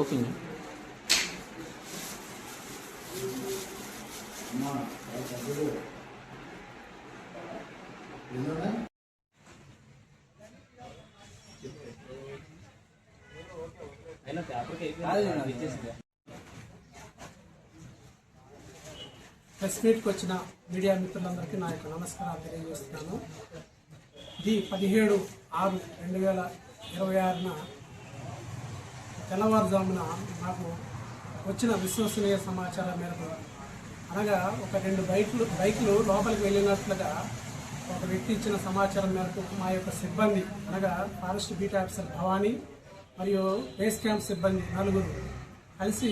Open press మీట్కి వచ్చిన media మిత్రులందరికీ నా యొక్క నమస్కారాలు తెలియజేస్తున్నాను. ఇది 17/6/2026 తెల్లవారుజామున నాకు వచ్చిన విశ్వసనీయ సమాచారం మేరకు, అనగా ఒక 2 బైకులు లోపలికి వెళ్ళినట్లుగా ఒక వ్యక్తి ఇచ్చిన సమాచారం మేరకు మా యొక్క సిబ్బంది, అనగా ఫారెస్ట్ బీట్ ఆఫీసర్ భవానీ మరియు బేస్ క్యాంప్ సిబ్బంది 4 కలిసి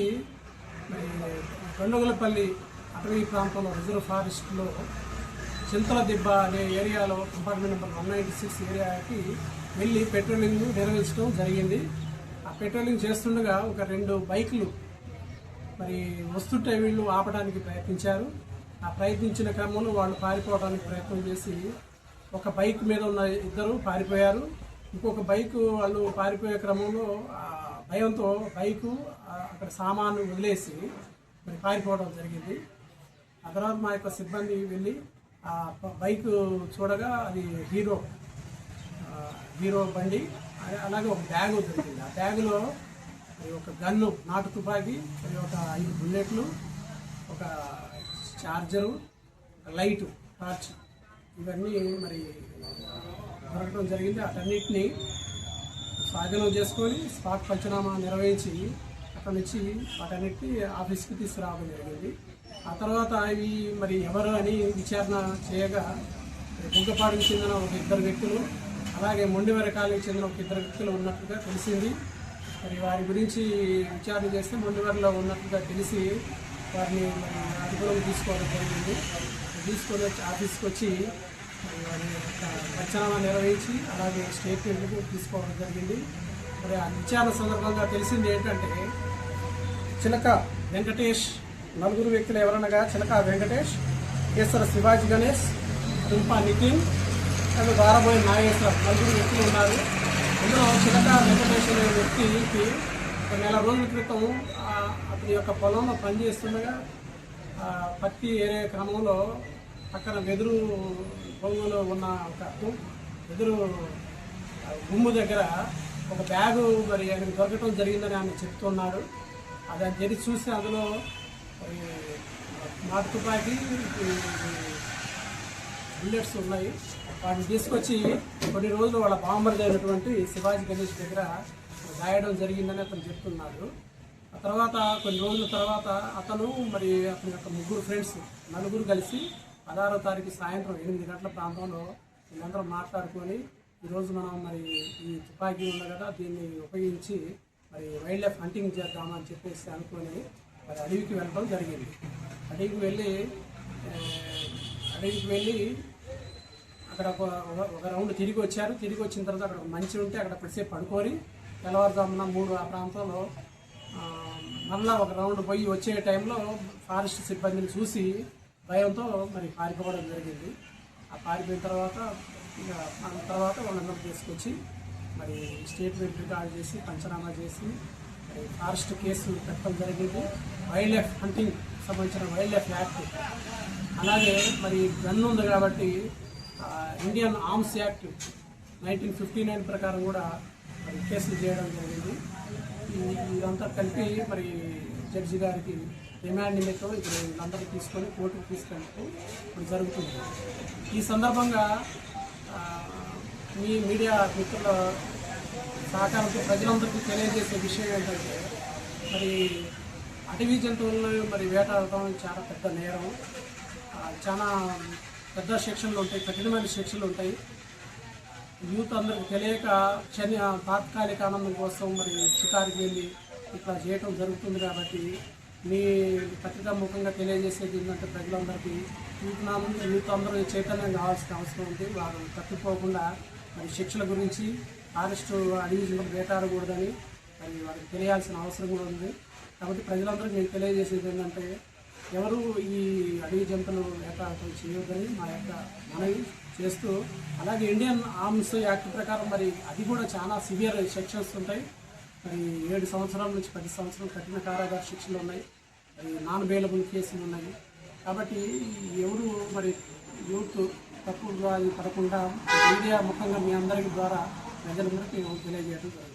కొండగులపల్లి అటవీ ప్రాంతంలో రిజర్వ్ ఫారెస్ట్లో చింతల దిబ్బ అనే ఏరియాలో కంపార్ట్మెంట్ నెంబర్ 196 ఏరియాకి వెళ్ళి పెట్రోలింగ్ నిర్వహించడం జరిగింది. ఆ పెట్రోలింగ్ చేస్తుండగా ఒక 2 బైకులు వస్తుంటే వీళ్ళు ఆపడానికి ప్రయత్నించారు. ఆ ప్రయత్నించిన క్రమంలో వాళ్ళు పారిపోవడానికి ప్రయత్నం చేసి ఒక బైక్ మీద ఉన్న 2 పారిపోయారు. ఇంకొక బైక్ వాళ్ళు పారిపోయే క్రమంలో భయంతో బైకు అక్కడ సామాను వదిలేసి పారిపోవడం జరిగింది. ఆ తర్వాత మా యొక్క సిబ్బంది వెళ్ళి ఆ బైక్ చూడగా అది హీరో బండి, అలాగే ఒక బ్యాగు దొరికింది. ఆ బ్యాగులో ఒక గన్ను, నాటు తుపాకీ, ఒక 5 బుల్లెట్లు, ఒక చార్జరు, లైటు, టార్చ్, ఇవన్నీ దొరకడం జరిగింది. వాటన్నిటిని స్వాధీనం చేసుకొని స్పాట్ పంచనామా నిర్వహించి అక్కడి నుంచి వాటన్నిటిని ఆఫీస్కి తీసుకురావడం జరిగింది. ఆ తర్వాత ఇవి ఎవరు అని విచారణ చేయగా బుగ్గపాడుకు చెందిన ఒక 2 వ్యక్తులు, అలాగే మొండివర కాలనీకి చెందిన ఒక 2 వ్యక్తులు ఉన్నట్లుగా తెలిసింది. వారి గురించి విచారణ చేస్తే మొండివరలో ఉన్నట్లుగా తెలిసి వారిని అదుపులోకి తీసుకోవడం జరిగింది. తీసుకొని వచ్చి ఆఫీస్కి వచ్చి వారి పంచనామా నిర్వహించి అలాగే స్టేట్మెంట్ తీసుకోవడం జరిగింది. ఆ విచారణ సందర్భంగా తెలిసింది ఏంటంటే, చిలక వెంకటేష్, 4 వ్యక్తులు ఎవరనగా చిలక వెంకటేష్, కేసర శివాజీ గణేష్, తుంపా నితిన్, అండ్ దారబోయి నాగేశ్వర, 4 వ్యక్తులు ఉన్నారు. ఇందులో చిలక వెంకటేష్ అనే వ్యక్తికి 1 నెల రోజుల క్రితం అతని యొక్క పొలంలో పనిచేస్తుండగా పత్తి ఏరే క్రమంలో పక్కన వెదురు బొంగులో ఉన్న ఒక వెదురు గుమ్ము దగ్గర ఒక బ్యాగు ఆయనకు దొరకటం జరిగిందని ఆయన చెప్తున్నాడు. అది తెరిచి చూస్తే అందులో నాటు తుపాకీ, బుల్లెట్స్ ఉన్నాయి. వాటిని తీసుకొచ్చి కొన్ని రోజులు వాళ్ళ బాంబర్ది అయినటువంటి శివాజీ గణేష్ దగ్గర దాయడం జరిగిందని అతను చెప్తున్నాడు. ఆ తర్వాత కొన్ని రోజుల తర్వాత అతను అతని యొక్క 3 ఫ్రెండ్స్ 4 కలిసి 16వ తారీఖు సాయంత్రం 8 గంటల ప్రాంతంలో వీళ్ళందరూ మాట్లాడుకొని, ఈరోజు మనం ఈ తుపాకీ ఉంది కదా, దీన్ని ఉపయోగించి వైల్డ్ లైఫ్ హంటింగ్ చేద్దామని చెప్పేసి అనుకొని అడవికి వెళ్ళడం జరిగింది. అడవికి వెళ్ళి అక్కడ ఒక రౌండ్ తిరిగి వచ్చారు. తిరిగి వచ్చిన తర్వాత అక్కడ మంచి ఉంటే అక్కడ కొద్దిసేపు పడుకొని తెల్లవారుజామున 3 ఆ ప్రాంతంలో మళ్ళా ఒక రౌండ్ పోయి వచ్చే టైంలో ఫారెస్ట్ సిబ్బందిని చూసి భయంతో పారిపోవడం జరిగింది. ఆ పారిపోయిన తర్వాత వాళ్ళందరూ తీసుకొచ్చి స్టేట్మెంట్ రికార్డ్ చేసి పంచనామా చేసి ఫారెస్ట్ కేసు పెట్టడం జరిగింది. వైల్డ్ లైఫ్ హంటింగ్ సంబంధించిన వైల్డ్ లైఫ్ యాక్ట్, అలాగే గన్ ఉంది కాబట్టి ఇండియన్ ఆర్మ్స్ యాక్ట్ 1959 ప్రకారం కూడా కేసులు చేయడం జరిగింది. ఇదంతా కలిపి జడ్జి గారికి రిమాండ్ నిమిత్తం ఇప్పుడు వీళ్ళందరూ తీసుకొని కోర్టుకు తీసుకెళ్ళడం జరుగుతుంది. ఈ సందర్భంగా మీ మీడియా మిత్రుల సహకారంతో ప్రజలందరికీ తెలియజేసే విషయం ఏంటంటే, అటవీ జంతువులను వేటాడటం చాలా పెద్ద నేరం. చాలా పెద్ద శిక్షలు ఉంటాయి, కఠినమైన శిక్షలు ఉంటాయి. యూత్ అందరికి తెలియక తాత్కాలిక ఆనందం కోసం షికారుకి వెళ్ళి ఇట్లా చేయటం జరుగుతుంది. కాబట్టి మీ పత్రికా ముఖంగా తెలియజేసేది ఏంటంటే, ప్రజలందరికీ యూత్ అందరూ చైతన్యం కావాల్సిన అవసరం ఉంది. వారు తప్పిపోకుండా శిక్షల గురించి, ఫారెస్ట్ అడవి జంతువులు వేటాడకూడదని వారికి తెలియాల్సిన అవసరం కూడా ఉంది. కాబట్టి ప్రజలందరికీ నేను తెలియజేసేది ఏంటంటే, ఎవరు ఈ అడవి జంతువులు వేటాడటం చేయొద్దని మా యొక్క మనవి చేస్తూ, అలాగే ఇండియన్ ఆర్మ్స్ యాక్ట్ ప్రకారం అది కూడా చాలా సివియర్ సెక్షన్స్ ఉంటాయి. మరి 7 సంవత్సరాల నుంచి 10 సంవత్సరాలు కఠిన కారాగార శిక్షలు ఉన్నాయి, మరి నాన్ బెయిలబుల్ కేసులు ఉన్నాయి. కాబట్టి ఎవరు మరి యూత్ తప్పుగా పడకుండా మీడియా ముఖంగా మీ అందరి ద్వారా ప్రజలందరికీ తెలియజేయడం జరుగుతుంది.